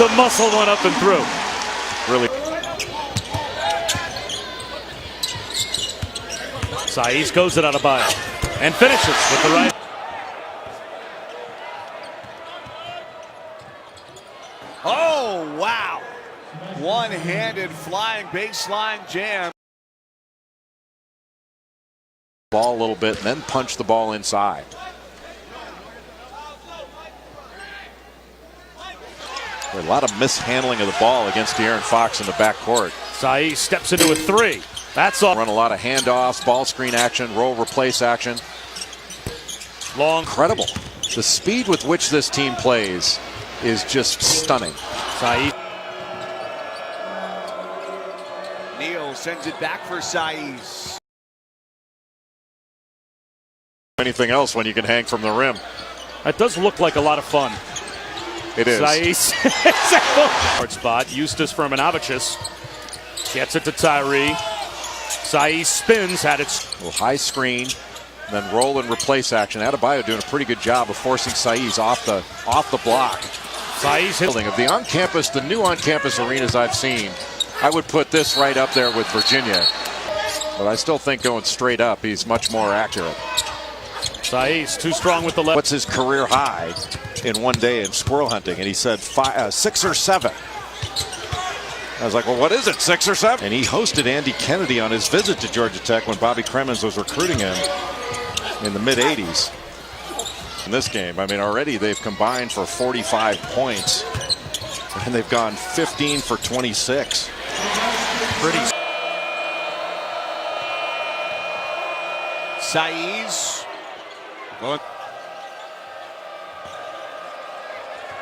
to muscle one up and through. Really. Saiz goes it out of bio and finishes with the right. Oh, wow. One-handed flying baseline jam. Ball a little bit and then punch the ball inside. A lot of mishandling of the ball against De'Aaron Fox in the backcourt. Saiz steps into a three. That's all. Run a lot of handoffs, ball screen action, roll replace action. Long. Incredible. The speed with which this team plays is just stunning. Saiz. Neal sends it back for Saiz. Anything else when you can hang from the rim. That does look like a lot of fun. It is. Saiz. Hard spot. Eustace Firminovic gets it to Tyree. Saiz spins, had it. A little high screen, then roll and replace action. Adebayo doing a pretty good job of forcing Saiz off the block. Saiz hitting of the on-campus, the new on-campus arenas I've seen. I would put this right up there with Virginia, but I still think going straight up, he's much more accurate. Saiz too strong with the left. What's his career high in one day in squirrel hunting? And he said 6 or 7. I was like, well, what is it, 6 or 7? And he hosted Andy Kennedy on his visit to Georgia Tech when Bobby Cremins was recruiting him in the mid-'80s. In this game, I mean, already they've combined for 45 points, and they've gone 15 for 26. Pretty. Saiz.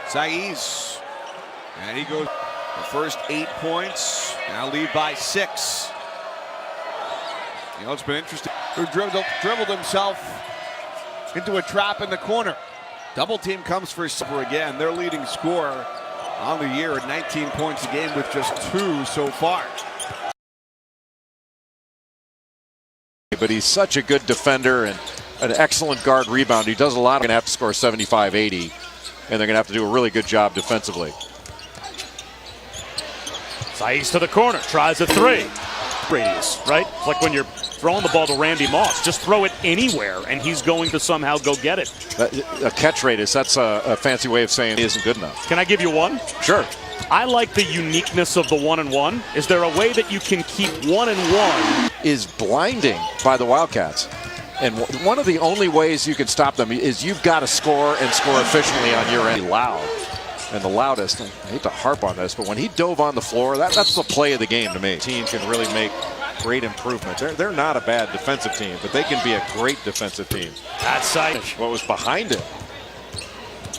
Saiz. And he goes the first 8 points. Now lead by 6. You know, it's been interesting. He dribbled himself into a trap in the corner. Double team comes for Silver again. Their leading scorer on the year at 19 points a game with just 2 so far. But he's such a good defender and an excellent guard rebound. He does a lot. They're going to have to score 75-80, and they're going to have to do a really good job defensively. Saiz to the corner, tries a 3. Radius, right? It's like when you're throwing the ball to Randy Moss. Just throw it anywhere, and he's going to somehow go get it. A catch radius, that's a fancy way of saying it isn't good enough. Can I give you one? Sure. I like the uniqueness of the 1-and-1. Is there a way that you can keep 1-and-1? Is blinding by the Wildcats. And one of the only ways you can stop them is you've got to score and score efficiently on your end. Loud. And the loudest, I hate to harp on this, but when he dove on the floor, that's the play of the game to me. Team can really make great improvements. They're not a bad defensive team, but they can be a great defensive team. That's Saiz. What was behind it?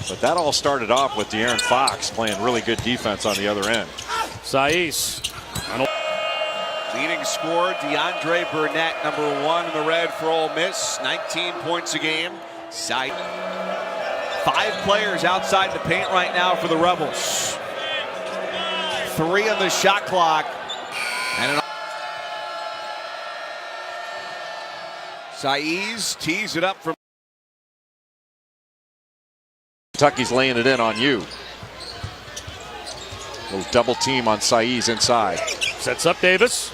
But that all started off with De'Aaron Fox playing really good defense on the other end. Saiz. Leading scorer, DeAndre Burnett, #1 in the red for Ole Miss. 19 points a game. Saiz. 5 players outside the paint right now for the Rebels. 3 on the shot clock. And Saiz tees it up from Kentucky's laying it in on you. Little double team on Saiz inside. Sets up Davis.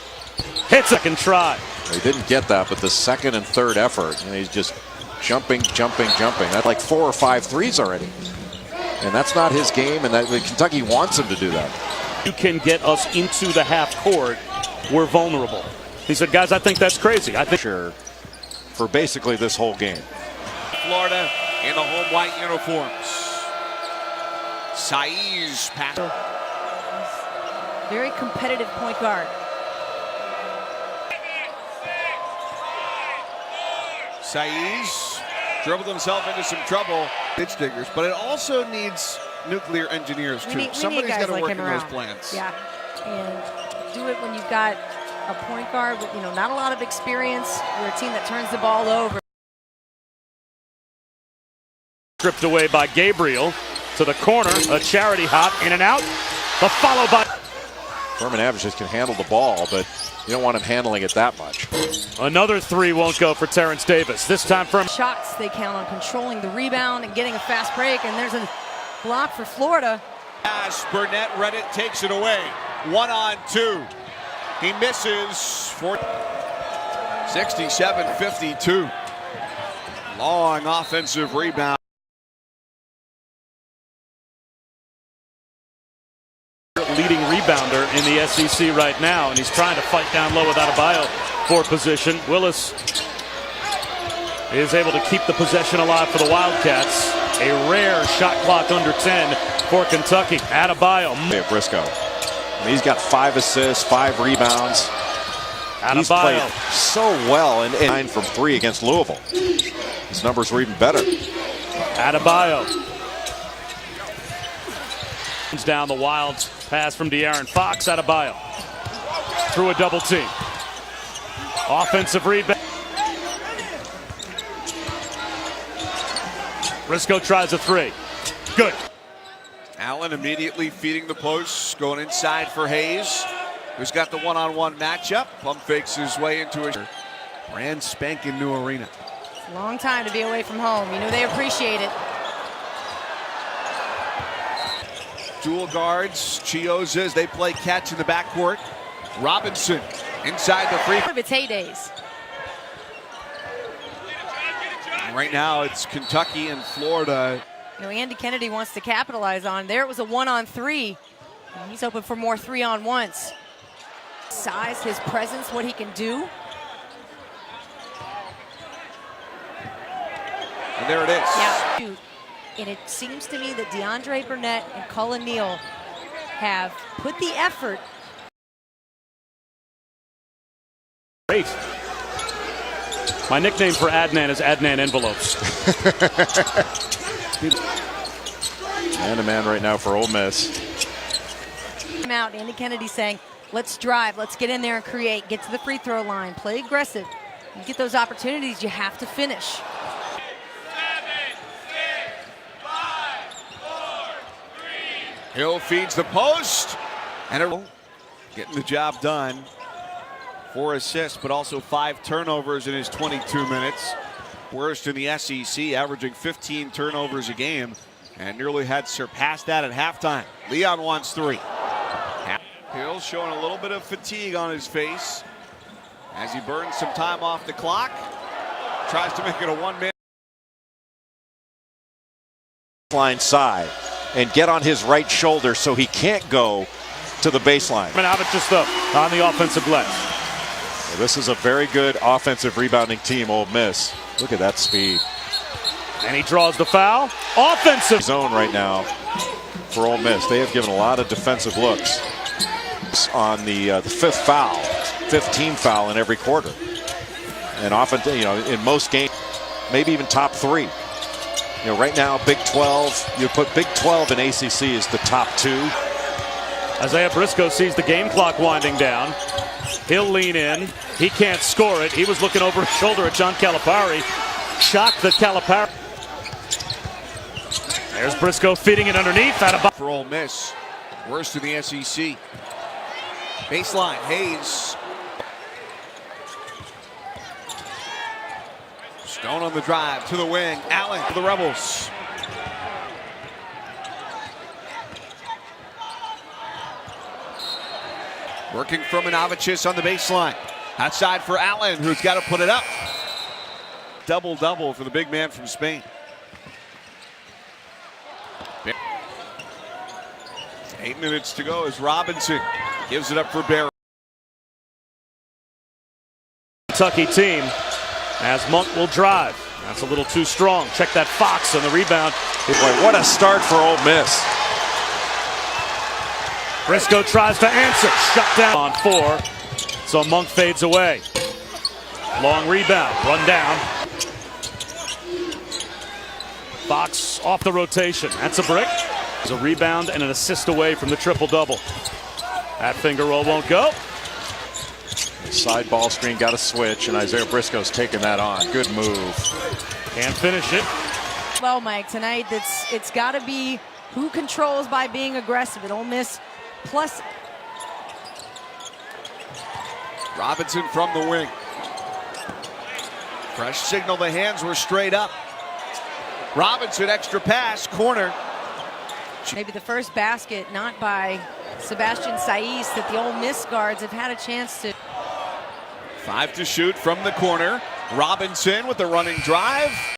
Hits second try. He didn't get that, but the second and third effort, and he's just jumping. That's like 4 or 5 threes already. And that's not his game, and Kentucky wants him to do that. You can get us into the half court. We're vulnerable. He said, guys, I think that's crazy. I think sure for basically this whole game. Florida in the home white uniforms. Saiz pass. Very competitive point guard. Saiz dribbled himself into some trouble. Pitch diggers, but it also needs nuclear engineers too. Somebody's got to work in those plans. Yeah, and do it when you've got a point guard with not a lot of experience. You're a team that turns the ball over. Stripped away by Gabriel to the corner. A charity hop in and out. The follow by Firminovic can handle the ball, but you don't want him handling it that much. Another 3 won't go for Terrence Davis. This time from shots, they count on controlling the rebound and getting a fast break. And there's a block for Florida. Pass, Burnett read it, takes it away. 1-on-2. He misses for 67-52. Long offensive rebound. Leading rebounder in the SEC right now, and he's trying to fight down low with Adebayo for position. Willis is able to keep the possession alive for the Wildcats. A rare shot clock under 10 for Kentucky. Adebayo. Briscoe. He's got 5 assists, 5 rebounds. He's played so well and 9 from 3 against Louisville. His numbers were even better. Adebayo. Down the Wild pass from De'Aaron Fox. Adebayo through a double team. Offensive rebound. Briscoe tries a 3. Good. Allen immediately feeding the posts, going inside for Hayes, who's got the one-on-one matchup. Pump fakes his way into a brand spanking new arena. It's a long time to be away from home. You know they appreciate it. Dual guards, Chiozas, they play catch in the backcourt. Robinson inside the free. One of its heydays. Right now it's Kentucky and Florida. You know, Andy Kennedy wants to capitalize on. There it was a 1-on-3. And he's open for more 3-on-1s. Size, his presence, what he can do. And there it is. Yeah. And it seems to me that DeAndre Burnett and Cullen Neal have put the effort. Great. My nickname for Adnan is Adnan Envelopes. And a man right now for Ole Miss. Out, Andy Kennedy saying, let's drive, let's get in there and create, get to the free throw line, play aggressive. You get those opportunities, you have to finish. Hill feeds the post, and getting the job done. 4 assists, but also 5 turnovers in his 22 minutes. Worst in the SEC, averaging 15 turnovers a game, and nearly had surpassed that at halftime. Leon wants 3. Hill showing a little bit of fatigue on his face as he burns some time off the clock. Tries to make it a 1-man. Line side and get on his right shoulder so he can't go to the baseline. Just on the offensive glass. Well, this is a very good offensive rebounding team, Ole Miss. Look at that speed. And he draws the foul. Offensive zone right now for Ole Miss. They have given a lot of defensive looks on the 5th foul, 5th team foul in every quarter. And often, in most games, maybe even top 3. Right now, Big 12, you put Big 12 and ACC as the top 2. Isaiah Briscoe sees the game clock winding down. He'll lean in. He can't score it. He was looking over his shoulder at John Calipari. Shocked that Calipari. There's Briscoe feeding it underneath. For Ole Miss, worst in the SEC. Baseline, Hayes. Stone on the drive to the wing. Allen for the Rebels. Working from Anavichis on the baseline. Outside for Allen, who's got to put it up. Double-double for the big man from Spain. 8 minutes to go as Robinson gives it up for Barry. Kentucky team as Monk will drive. That's a little too strong. Check that Fox on the rebound. Boy, what a start for Ole Miss. Briscoe tries to answer. Shut down on 4. So Monk fades away. Long rebound. Run down. Fox off the rotation. That's a brick. There's a rebound and an assist away from the triple-double. That finger roll won't go. The side ball screen got a switch, and Isaiah Briscoe's taking that on. Good move. Can't finish it. Well, Mike, tonight it's got to be who controls by being aggressive at Ole Miss. Plus, Robinson from the wing. Fresh signal, the hands were straight up. Robinson, extra pass, corner. Maybe the first basket not by Sebas Saiz that the Ole Miss guards have had a chance to. 5 to shoot from the corner. Robinson with the running drive.